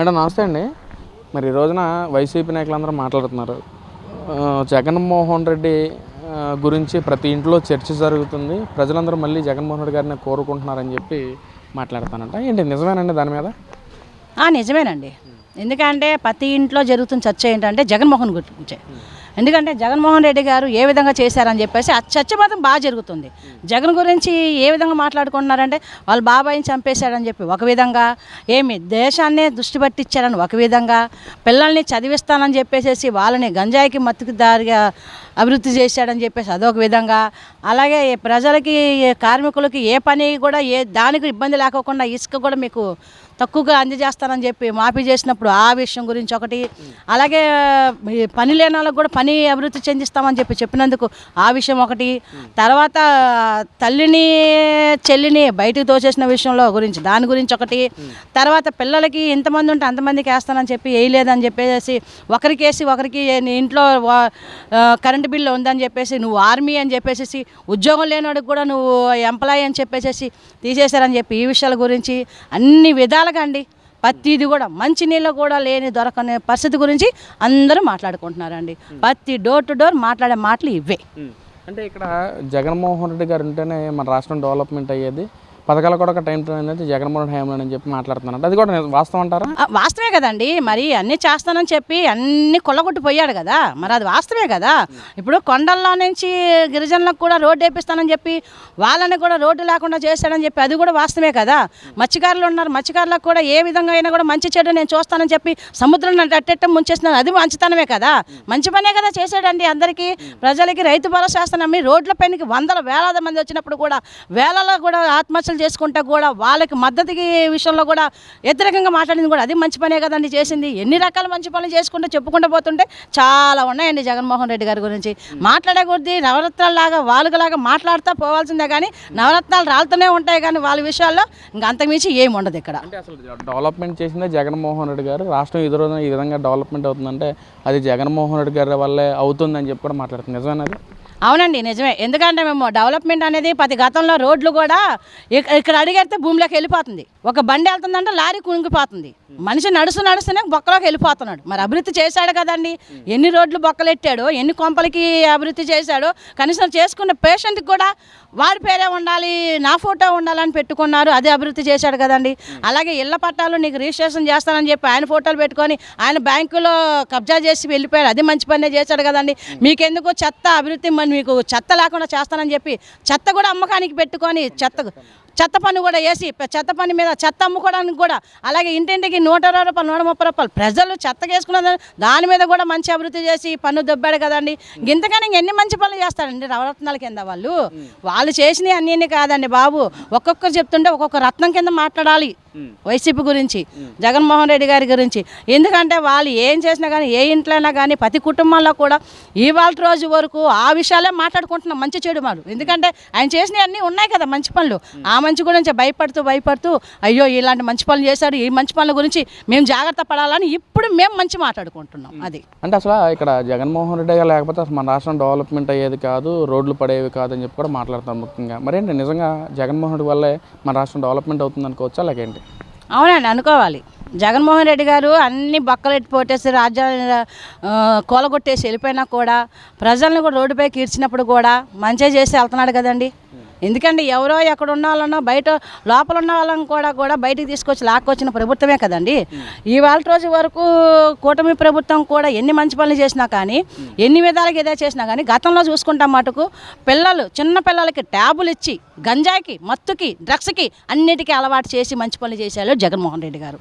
Madam నమస్తే అండి. మరి ఈ రోజున వైసీపీ నాయకులందరూ మాట్లాడుతున్నారు. జగన్మోహన్ రెడ్డి గురించి ప్రతి ఇంట్లో చర్చ జరుగుతుంది. ప్రజలందరూ మళ్ళీ జగన్మోహన్ రెడ్డి గారిని కోరుకుంటున్నారని చెప్పి మాట్లాడతానంట. ఏంటి నిజమేనండి దాని మీద? నిజమేనండి. ఎందుకంటే ప్రతి ఇంట్లో జరుగుతున్న చర్చ ఏంటంటే జగన్మోహన్ గురించే. ఎందుకంటే జగన్మోహన్ రెడ్డి గారు ఏ విధంగా చేశారని చెప్పేసి ఆ చర్చ మాత్రం బాగా జరుగుతుంది. జగన్ గురించి ఏ విధంగా మాట్లాడుకుంటున్నారంటే వాళ్ళ బాబాయిని చంపేశాడని చెప్పి ఒక విధంగా, దేశాన్నే దృష్టి పట్టించారని ఒక విధంగా, పిల్లల్ని చదివిస్తానని చెప్పేసి వాళ్ళని గంజాయికి మత్తుకు దారిగా అభివృద్ధి చేశాడని చెప్పేసి అదొక విధంగా, అలాగే ప్రజలకి కార్మికులకి ఏ పని కూడా దానికి ఇబ్బంది లేకోకుండా ఇసుక కూడా మీకు తక్కువగా అందజేస్తానని చెప్పి మాఫీ చేసినప్పుడు ఆ విషయం గురించి ఒకటి, అలాగే పని లేని వాళ్ళకి కూడా పని అభివృద్ధి చెందిస్తామని చెప్పినందుకు ఆ విషయం ఒకటి, తర్వాత తల్లిని చెల్లిని బయటకు తోచేసిన విషయంలో గురించి దాని గురించి ఒకటి, తర్వాత పిల్లలకి ఇంతమంది ఉంటే అంతమందికి వేస్తానని చెప్పి వేయలేదని చెప్పేసి ఒకరికి ఇంట్లో కరెంటు బిల్లు ఉందని చెప్పేసి నువ్వు ఆర్మీ అని చెప్పేసి ఉద్యోగం లేనివాడికి కూడా నువ్వు ఎంప్లాయీ అని చెప్పేసి తీసేశారని చెప్పి ఈ విషయాల గురించి అన్ని విధాలుగా అండి ప్రతిది కూడా మంచినీళ్ళు కూడా దొరకని పరిస్థితి గురించి అందరూ మాట్లాడుకుంటున్నారండి. ప్రతి డోర్ టు డోర్ మాట్లాడే మాటలు ఇవే. అంటే ఇక్కడ జగన్మోహన్ రెడ్డి గారు ఉంటేనే మన రాష్ట్రం డెవలప్మెంట్ అయ్యేది, పథకాలు కూడా ఒక టైం అయితే జగన్మోహన్ హయాంలో అని చెప్పి మాట్లాడుతున్నారంట. అది కూడా వాస్తవం అంటారా? వాస్తవే కదండి. మరి అన్నీ చేస్తానని చెప్పి అన్నీ కొల్లగొట్టిపోయాడు కదా, మరి అది వాస్తవే కదా. ఇప్పుడు కొండల్లో నుంచి గిరిజనులకు కూడా రోడ్డు వేపిస్తానని చెప్పి వాళ్ళని కూడా రోడ్డు లేకుండా చేస్తాడని చెప్పి అది కూడా వాస్తవే కదా. మత్స్యకారులు ఉన్నారు, మత్స్యకారులకు కూడా ఏ విధంగా అయినా కూడా మంచి చెడు నేను చూస్తానని చెప్పి సముద్రం అట్టెట్టం ముంచేస్తున్నాను, అది మంచితనమే కదా, మంచి పనే కదా చేశాడండి. అందరికీ ప్రజలకి రైతు భరోసా చేస్తానని రోడ్ల పైనకి వేలాది మంది వచ్చినప్పుడు కూడా వేలలో కూడా ఆత్మహత్యలు చేసుకుంటే కూడా వాళ్ళకి మద్దతుకి విషయంలో కూడా వ్యతిరేకంగా మాట్లాడింది కూడా అది మంచి పనే కదండి చేసింది. ఎన్ని రకాల మంచి పనులు చేసుకుంటూ చెప్పుకుంటూ పోతుంటే చాలా ఉన్నాయండి జగన్మోహన్ రెడ్డి గారి గురించి. మాట్లాడే కొద్దీ నవరత్నాలాగా వాళ్ళలాగా మాట్లాడుతూ పోవాల్సిందే కానీ నవరత్నాలు రాలుతూనే ఉంటాయి కానీ వాళ్ళ విషయాల్లో ఇంకా అంతకుమించి ఏమి ఉండదు ఇక్కడ. అంటే అసలు డెవలప్మెంట్ చేసిందే జగన్మోహన్ రెడ్డి గారు. రాష్ట్రం ఈ రోజున ఈ విధంగా డెవలప్మెంట్ అవుతుందంటే అది జగన్మోహన్ రెడ్డి గారి వల్లే అవుతుందని చెప్పి కూడా మాట్లాడుతుంది. నిజమేనది? అవునండి నిజమే. ఎందుకంటే మేము డెవలప్మెంట్ అనేది ప్రతి గతంలో రోడ్లు కూడా ఇక్కడ అడిగేస్తే భూమిలోకి వెళ్ళిపోతుంది, ఒక బండి వెళ్తుందంటే లారీ కుంగిపోతుంది, మనిషి నడుస్తూనే బొక్కలోకి వెళ్ళిపోతున్నాడు. మరి అభివృద్ధి చేశాడు కదండి. ఎన్ని రోడ్లు బొక్కలెట్టాడో, ఎన్ని కొంపలకి అభివృద్ధి చేశాడో, కనీసం చేసుకున్న పేషెంట్కి కూడా వాడి పేరే ఉండాలి, నా ఫోటో ఉండాలని పెట్టుకున్నారు, అది అభివృద్ధి చేశాడు కదండి. అలాగే ఇళ్ల పట్టాలు నీకు రిజిస్ట్రేషన్ చేస్తానని చెప్పి ఆయన ఫోటోలు పెట్టుకొని ఆయన బ్యాంకులో కబ్జా చేసి వెళ్ళిపోయాడు, అది మంచి పనే చేశాడు కదండి. మీకెందుకు చెత్త అభివృద్ధి, మీకు చెత్త లేకుండా చేస్తానని చెప్పి చెత్త కూడా అమ్మకానికి పెట్టుకొని చెత్త పన్ను కూడా వేసి చెత్త పన్ను మీద చెత్త అమ్ముకోవడానికి కూడా, అలాగే ఇంటింటికి 120 రూపాయలు 130 రూపాయలు ప్రజలు చెత్త వేసుకున్న దాని మీద కూడా మంచి అభివృద్ధి చేసి పన్ను దొబ్బాడు కదండి. ఇంతకని ఎన్ని మంచి పనులు చేస్తారండి నవరత్నాల కింద వాళ్ళు చేసినవి అన్నీ కాదండి బాబు. ఒక్కొక్కరు చెప్తుంటే ఒక్కొక్క రత్నం కింద మాట్లాడాలి వైసీపీ గురించి, జగన్మోహన్ రెడ్డి గారి గురించి. ఎందుకంటే వాళ్ళు ఏం చేసినా కానీ ఏ ఇంట్లో అయినా కానీ ప్రతి కుటుంబంలో కూడా ఇవాళ రోజు వరకు ఆ విషయాలే మాట్లాడుకుంటున్నాం, మంచి చెడు మాడు. ఎందుకంటే ఆయన చేసినవి అన్నీ ఉన్నాయి కదా మంచి పనులు, ఆ మంచి గురించి భయపడుతూ అయ్యో ఇలాంటి మంచి పనులు చేశాడు, ఈ మంచి పనుల గురించి మేము జాగ్రత్త పడాలని ఇప్పుడు మేము మంచి మాట్లాడుకుంటున్నాం. అది అంటే అసలు ఇక్కడ జగన్మోహన్ రెడ్డి గారు లేకపోతే అసలు మన రాష్ట్రం డెవలప్మెంట్ అయ్యేది కాదు, రోడ్లు పడేవి కాదు అని చెప్పి కూడా మాట్లాడతాం ముఖ్యంగా. మరేంటి నిజంగా జగన్మోహన్ రెడ్డి వల్లే మన రాష్ట్రం డెవలప్మెంట్ అవుతుంది అనుకోవచ్చా లేకేంటి? అవునండి అనుకోవాలి. జగన్మోహన్ రెడ్డి గారు అన్ని బక్కలెట్టి పోటేసి రాజ్యాన్ని కూలగొట్టేసి వెళ్ళిపోయినా కూడా ప్రజల్ని కూడా రోడ్డుపైకి ఈడ్చినప్పుడు కూడా మంచిగా చేసి వెళ్తున్నాడు కదండి. ఎందుకంటే ఎవరో ఎక్కడ ఉన్న వాళ్ళనో బయట లోపల ఉన్న వాళ్ళని కూడా బయటికి తీసుకొచ్చి లాక్కొచ్చిన ప్రభుత్వమే కదండి. ఇవాళ రోజు వరకు కూటమి ప్రభుత్వం కూడా ఎన్ని మంచి పనులు చేసినా కానీ, ఎన్ని విధాలుగా ఏదో చేసినా కానీ గతంలో చూసుకుంటాం మటుకు చిన్న పిల్లలకి ట్యాబులు ఇచ్చి గంజాయికి మత్తుకి డ్రగ్స్కి అన్నిటికీ అలవాటు చేసి మంచి పనులు చేశారు జగన్మోహన్ రెడ్డి గారు.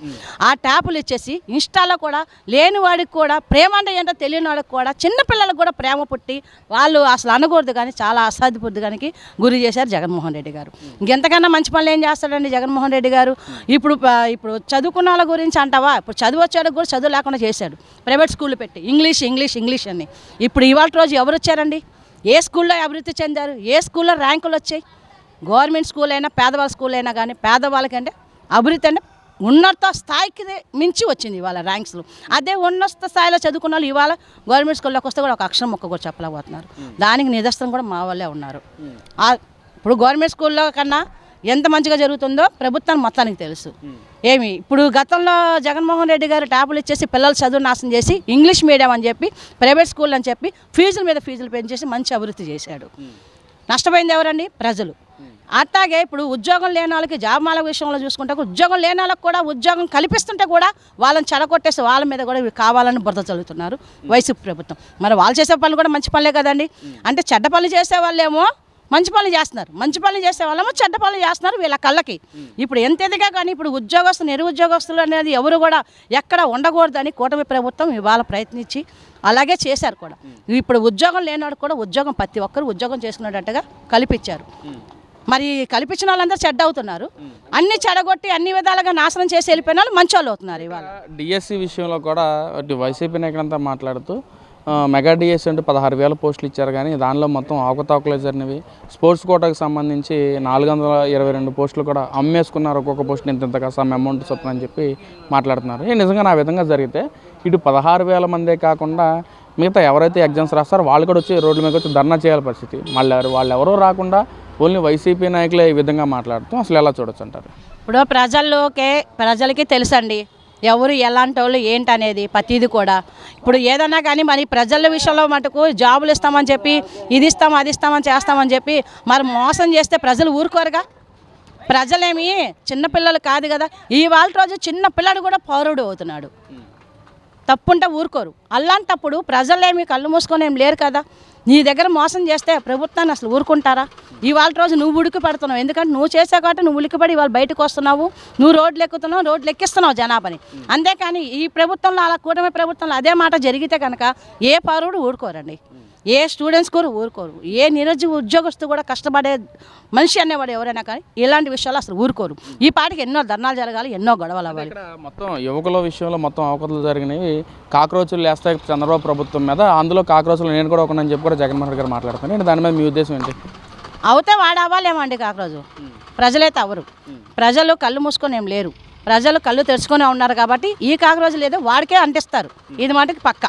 ఆ ట్యాబులు ఇచ్చేసి ఇన్స్టాలో కూడా లేని వాడికి కూడా ప్రేమ అంటే ఏంటో తెలియని వాడికి కూడా చిన్న పిల్లలకు కూడా ప్రేమ పుట్టి వాళ్ళు అసలు అనకూడదు కానీ చాలా అసాధ్యబుద్ధిగానికి గురి చేశారు జగన్మోహన్ రెడ్డి గారు. ఇంకెంతకన్నా మంచి పనులు ఏం చేస్తాడండి జగన్మోహన్ రెడ్డి గారు. ఇప్పుడు చదువుకున్న వాళ్ళ గురించి అంటావా, ఇప్పుడు చదువు వచ్చాడు కూడా చదువు లేకుండా చేశాడు, ప్రైవేట్ స్కూళ్ళు పెట్టి ఇంగ్లీష్ అని. ఇప్పుడు ఇవాళ రోజు ఎవరు వచ్చారండి? ఏ స్కూల్లో అభివృద్ధి చెందారు? ఏ స్కూల్లో ర్యాంకులు వచ్చాయి? గవర్నమెంట్ స్కూల్ అయినా పేదవాళ్ళ స్కూల్ అయినా కానీ పేదవాళ్ళకంటే అభివృద్ధి అంటే ఉన్నత స్థాయికి మించి వచ్చింది ఇవాళ ర్యాంక్స్లో. అదే ఉన్నత స్థాయిలో చదువుకున్న వాళ్ళు ఇవాళ గవర్నమెంట్ స్కూల్లోకి వస్తే కూడా ఒక అక్షరం మొక్క కూడా చెప్పలేకపోతున్నారు. దానికి నిదర్శనం కూడా మా వాళ్ళే ఉన్నారు. ఇప్పుడు గవర్నమెంట్ స్కూల్లో కన్నా ఎంత మంచిగా జరుగుతుందో ప్రభుత్వానికి మొత్తానికి తెలుసు. ఏమి ఇప్పుడు గతంలో జగన్మోహన్ రెడ్డి గారు ట్యాబులు ఇచ్చేసి పిల్లలు చదువు నాశనం చేసి ఇంగ్లీష్ మీడియం అని చెప్పి ప్రైవేట్ స్కూల్ అని చెప్పి ఫీజుల మీద ఫీజులు పెంచేసి మంచి అభివృద్ధి చేశాడు. నష్టపోయింది ఎవరండి? ప్రజలు. అట్లాగే ఇప్పుడు ఉద్యోగం లేని వాళ్ళకి జాబ్ మాల విషయంలో చూసుకుంటే ఉద్యోగం లేని వాళ్ళకి కూడా ఉద్యోగం కల్పిస్తుంటే కూడా వాళ్ళని చెడగొట్టేసి వాళ్ళ మీద కూడా కావాలని బురద చల్లుతున్నారు వైసీపీ ప్రభుత్వం. మరి వాళ్ళు చేసే పనులు కూడా మంచి పనులే కదండి. అంటే చెడ్డ పనులు చేసే వాళ్ళేమో మంచి పనులు చేస్తున్నారు, మంచి పనులు చేసే వాళ్ళేమో చెడ్డ పనులు చేస్తున్నారు వీళ్ళ కళ్ళకి. ఇప్పుడు ఎంత ఎదిగా కానీ ఇప్పుడు ఉద్యోగస్తులు నిరుద్యోగస్తులు అనేది ఎవరు కూడా ఎక్కడ ఉండకూడదని కూటమి ప్రభుత్వం ఇవాళ ప్రయత్నించి అలాగే చేశారు కూడా. ఇప్పుడు ఉద్యోగం లేనివాడు కూడా ఉద్యోగం ప్రతి ఒక్కరు ఉద్యోగం చేసుకునేటట్టుగా కల్పించారు. మరి కల్పించిన వాళ్ళందరూ చెడ్డ అవుతున్నారు. అన్ని చెడగొట్టి అన్ని విధాలుగా నాశనం చేసి వెళ్ళిపోయిన వాళ్ళు మంచి వాళ్ళు అవుతున్నారు. ఇవాళ డిఎస్సి విషయంలో కూడా వైసీపీ నాయకులంతా మాట్లాడుతూ మెగా డిఎస్సి అంటే 16,000 పోస్టులు ఇచ్చారు, కానీ దానిలో మొత్తం అవకతవకలు జరిగినవి. స్పోర్ట్స్ కోటాకు సంబంధించి 422 పోస్టులు కూడా అమ్మేసుకున్నారు, ఒక్కొక్క పోస్ట్ ఇంత సమ్ అమౌంట్ చొప్పున అని చెప్పి మాట్లాడుతున్నారు. నిజంగా ఆ విధంగా జరిగితే ఇటు 16,000 మందే కాకుండా మిగతా ఎవరైతే ఎగ్జామ్స్ రాస్తారో వాళ్ళు కూడా వచ్చి రోడ్ల మీద వచ్చి ధర్నా చేయాలి పరిస్థితి. మళ్ళీ వాళ్ళు ఎవరో రాకుండా ఓన్లీ వైసీపీ నాయకులే ఈ విధంగా మాట్లాడుతూ అసలు ఎలా చూడొచ్చు అంటారు? ఇప్పుడు ప్రజలకి తెలుసండి ఎవరు ఎలాంటి వాళ్ళు ఏంటనేది ప్రతిదీ కూడా. ఇప్పుడు ఏదన్నా కానీ మరి ప్రజల విషయంలో మటుకు జాబులు ఇస్తామని చెప్పి ఇది ఇస్తాం అది ఇస్తామని చేస్తామని చెప్పి మరి మోసం చేస్తే ప్రజలు ఊరుకోరుగా. ప్రజలేమి చిన్నపిల్లలు కాదు కదా. ఇవాళ రోజు చిన్న పిల్లడు కూడా పౌరుడు అవుతున్నాడు. తప్పుంటే ఊరుకోరు. అలాంటప్పుడు ప్రజలేమి కళ్ళు మూసుకొని ఏం లేరు కదా. నీ దగ్గర మోసం చేస్తే ప్రభుత్వాన్ని అసలు ఊరుకుంటారా? ఇవాళ రోజు నువ్వు ఉడికి పడుతున్నావు, ఎందుకంటే నువ్వు చేసే కాబట్టి నువ్వు ఉలికిపడి ఇవాళ బయటకు వస్తున్నావు, నువ్వు రోడ్లు ఎక్కుతున్నావు, రోడ్లు ఎక్కిస్తున్నావు జనాభాని. అంతేకాని ఈ ప్రభుత్వంలో అలా కూటమి ప్రభుత్వంలో అదే మాట జరిగితే కనుక ఏ పౌరుడు ఊరుకోరండి, ఏ స్టూడెంట్స్ కూడా ఊరుకోరు, ఏ నిరుద్యోగ ఉద్యోగస్తు కూడా కష్టపడే మనిషి అనేవాడు ఎవరైనా కానీ ఇలాంటి విషయాలు అసలు ఊరుకోరు. ఈ పాటికి ఎన్నో ధర్నాలు జరగాలి, ఎన్నో గొడవలు అవ్వాలి. మొత్తం యువకుల విషయంలో మొత్తం అవకతలు జరిగినవి. కాక్రోచులు వేస్తాయి చంద్రబాబు ప్రభుత్వం మీద, అందులో కాక్రోచులు నేను కూడా ఒకనని చెప్పి కూడా జగన్మోహన్ రెడ్డి గారు మాట్లాడుతున్నాను. దాని మీద మీ ఉద్దేశం ఏంటి? అవుతే వాడవ్వాలేమండి కాక్రోజు. ప్రజలైతే అవరు. ప్రజలు కళ్ళు మూసుకొని ఏం లేరు, ప్రజలు కళ్ళు తెరుచుకునే ఉన్నారు కాబట్టి ఈ కాక్రోజులు ఏదో వాడికే అంటిస్తారు. ఇది మాటకి పక్క.